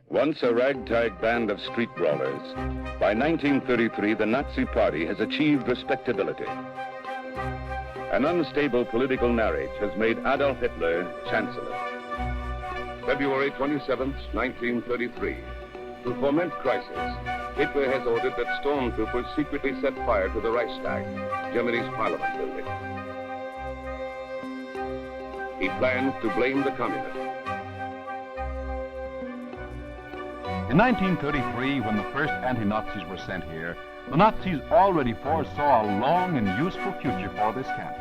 Once a ragtag band of street brawlers, by 1933 the Nazi Party has achieved respectability. An unstable political marriage has made Adolf Hitler Chancellor. February 27, 1933. To foment crisis, Hitler has ordered that stormtroopers secretly set fire to the Reichstag, Germany's parliament building. He plans to blame the communists. In 1933, when the first anti-Nazis were sent here, the Nazis already foresaw a long and useful future for this camp.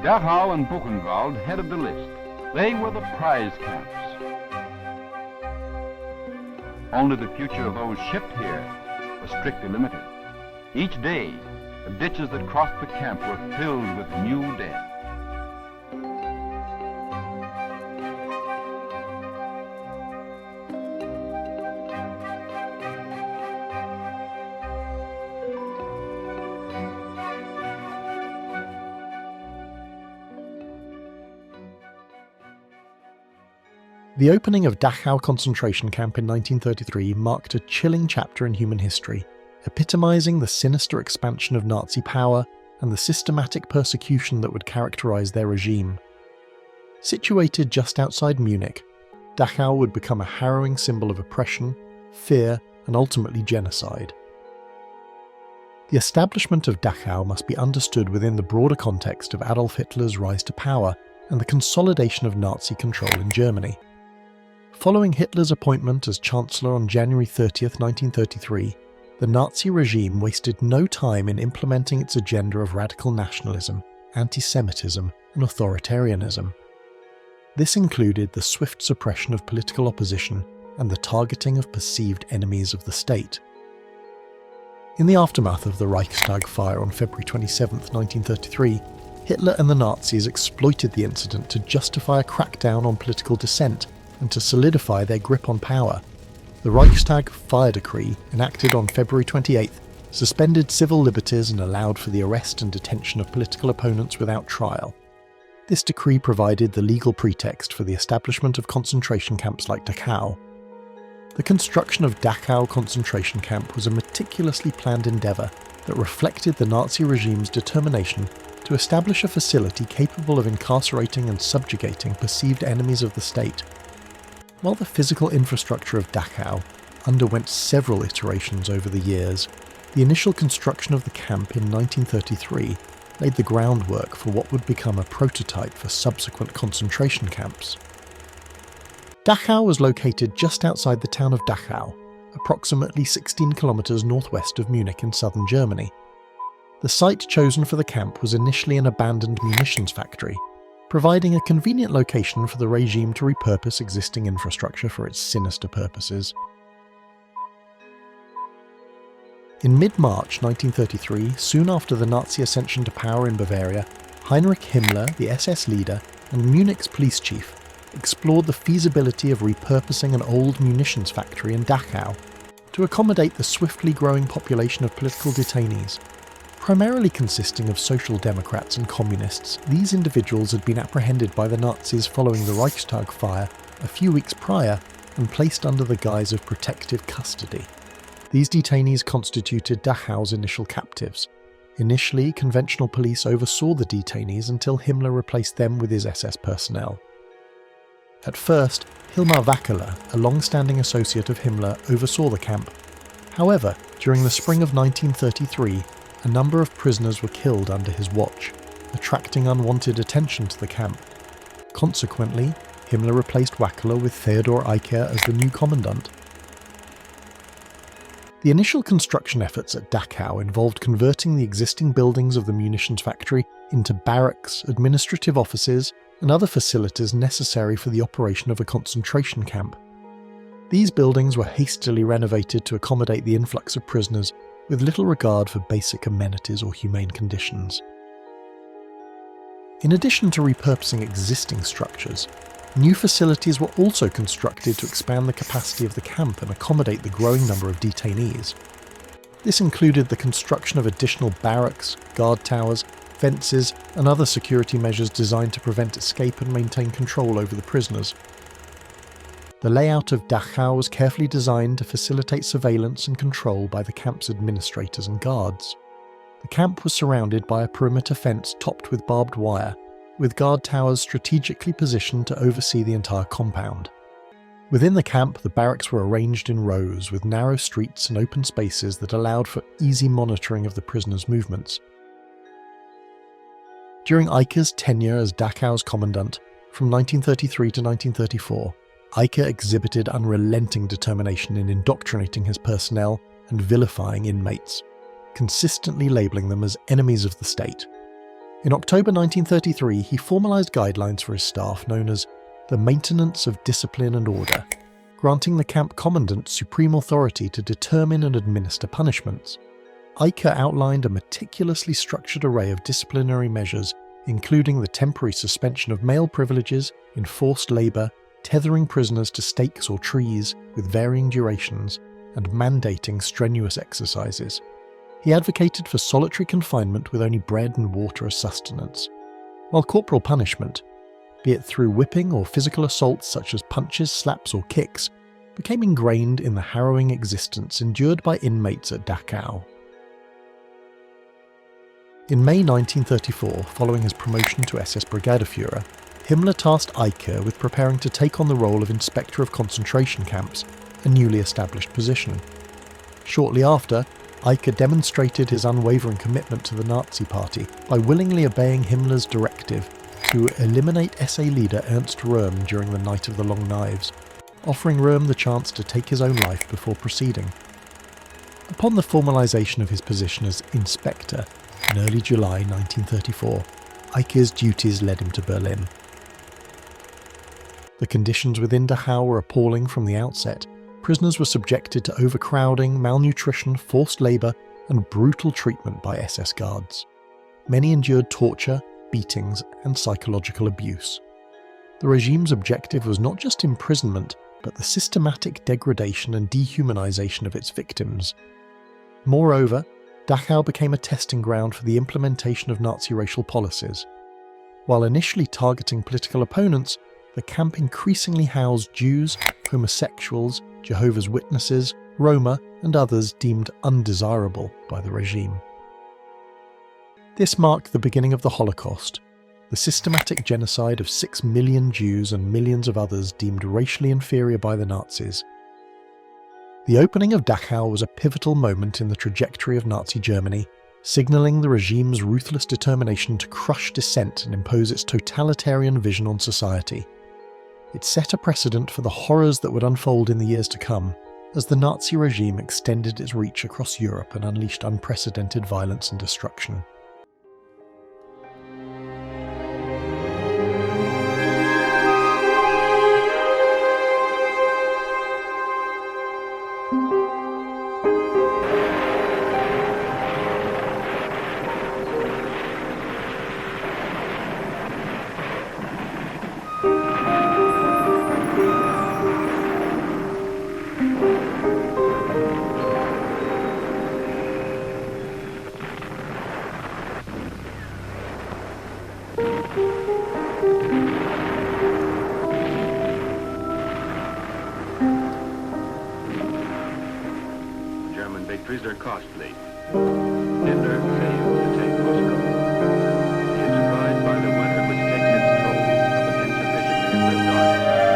Dachau and Buchenwald headed the list. They were the prize camps. Only the future of those shipped here was strictly limited. Each day, the ditches that crossed the camp were filled with new dead. The opening of Dachau concentration camp in 1933 marked a chilling chapter in human history, epitomizing the sinister expansion of Nazi power and the systematic persecution that would characterize their regime. Situated just outside Munich, Dachau would become a harrowing symbol of oppression, fear, and ultimately genocide. The establishment of Dachau must be understood within the broader context of Adolf Hitler's rise to power and the consolidation of Nazi control in Germany. Following Hitler's appointment as Chancellor on January 30, 1933, the Nazi regime wasted no time in implementing its agenda of radical nationalism, anti-Semitism, and authoritarianism. This included the swift suppression of political opposition and the targeting of perceived enemies of the state. In the aftermath of the Reichstag fire on February 27, 1933, Hitler and the Nazis exploited the incident to justify a crackdown on political dissent and to solidify their grip on power. The Reichstag fire decree, enacted on February 28th, suspended civil liberties and allowed for the arrest and detention of political opponents without trial. This decree provided the legal pretext for the establishment of concentration camps like Dachau. The construction of Dachau concentration camp was a meticulously planned endeavour that reflected the Nazi regime's determination to establish a facility capable of incarcerating and subjugating perceived enemies of the state. While the physical infrastructure of Dachau underwent several iterations over the years, the initial construction of the camp in 1933 laid the groundwork for what would become a prototype for subsequent concentration camps. Dachau was located just outside the town of Dachau, approximately 16 kilometers northwest of Munich in southern Germany. The site chosen for the camp was initially an abandoned munitions factory, providing a convenient location for the regime to repurpose existing infrastructure for its sinister purposes. In mid-March 1933, soon after the Nazi ascension to power in Bavaria, Heinrich Himmler, the SS leader, and Munich's police chief explored the feasibility of repurposing an old munitions factory in Dachau to accommodate the swiftly growing population of political detainees. Primarily consisting of social democrats and communists, these individuals had been apprehended by the Nazis following the Reichstag fire a few weeks prior and placed under the guise of protective custody. These detainees constituted Dachau's initial captives. Initially, conventional police oversaw the detainees until Himmler replaced them with his SS personnel. At first, Hilmar Wackele, a long-standing associate of Himmler, oversaw the camp. However, during the spring of 1933, a number of prisoners were killed under his watch, attracting unwanted attention to the camp. Consequently, Himmler replaced Wackele with Theodor Eicher as the new commandant. The initial construction efforts at Dachau involved converting the existing buildings of the munitions factory into barracks, administrative offices, and other facilities necessary for the operation of a concentration camp. These buildings were hastily renovated to accommodate the influx of prisoners, with little regard for basic amenities or humane conditions. In addition to repurposing existing structures, new facilities were also constructed to expand the capacity of the camp and accommodate the growing number of detainees. This included the construction of additional barracks, guard towers, fences, and other security measures designed to prevent escape and maintain control over the prisoners. The layout of Dachau was carefully designed to facilitate surveillance and control by the camp's administrators and guards. The camp was surrounded by a perimeter fence topped with barbed wire, with guard towers strategically positioned to oversee the entire compound. Within the camp, the barracks were arranged in rows with narrow streets and open spaces that allowed for easy monitoring of the prisoners' movements. During Eicke's tenure as Dachau's commandant, from 1933 to 1934, Eiche exhibited unrelenting determination in indoctrinating his personnel and vilifying inmates, consistently labelling them as enemies of the state. In October 1933, he formalised guidelines for his staff known as the Maintenance of Discipline and Order, granting the camp commandant supreme authority to determine and administer punishments. Eiche outlined a meticulously structured array of disciplinary measures, including the temporary suspension of male privileges, enforced labour, tethering prisoners to stakes or trees with varying durations, and mandating strenuous exercises. He advocated for solitary confinement with only bread and water as sustenance, while corporal punishment, be it through whipping or physical assaults such as punches, slaps or kicks, became ingrained in the harrowing existence endured by inmates at Dachau. In May 1934, following his promotion to SS Brigadeführer, Himmler tasked Eiche with preparing to take on the role of Inspector of Concentration Camps, a newly established position. Shortly after, Eiche demonstrated his unwavering commitment to the Nazi Party by willingly obeying Himmler's directive to eliminate SA leader Ernst Röhm during the Night of the Long Knives, offering Röhm the chance to take his own life before proceeding. Upon the formalisation of his position as inspector in early July 1934, Eiche's duties led him to Berlin. The conditions within Dachau were appalling from the outset. Prisoners were subjected to overcrowding, malnutrition, forced labour, and brutal treatment by SS guards. Many endured torture, beatings, and psychological abuse. The regime's objective was not just imprisonment, but the systematic degradation and dehumanisation of its victims. Moreover, Dachau became a testing ground for the implementation of Nazi racial policies. While initially targeting political opponents, the camp increasingly housed Jews, homosexuals, Jehovah's Witnesses, Roma, and others deemed undesirable by the regime. This marked the beginning of the Holocaust, the systematic genocide of 6 million Jews and millions of others deemed racially inferior by the Nazis. The opening of Dachau was a pivotal moment in the trajectory of Nazi Germany, signalling the regime's ruthless determination to crush dissent and impose its totalitarian vision on society. It set a precedent for the horrors that would unfold in the years to come, as the Nazi regime extended its reach across Europe and unleashed unprecedented violence and destruction. Victories are costly. Hitler failed to take Moscow. He is surprised by the weather which takes its toll of an insufficiently equipped army.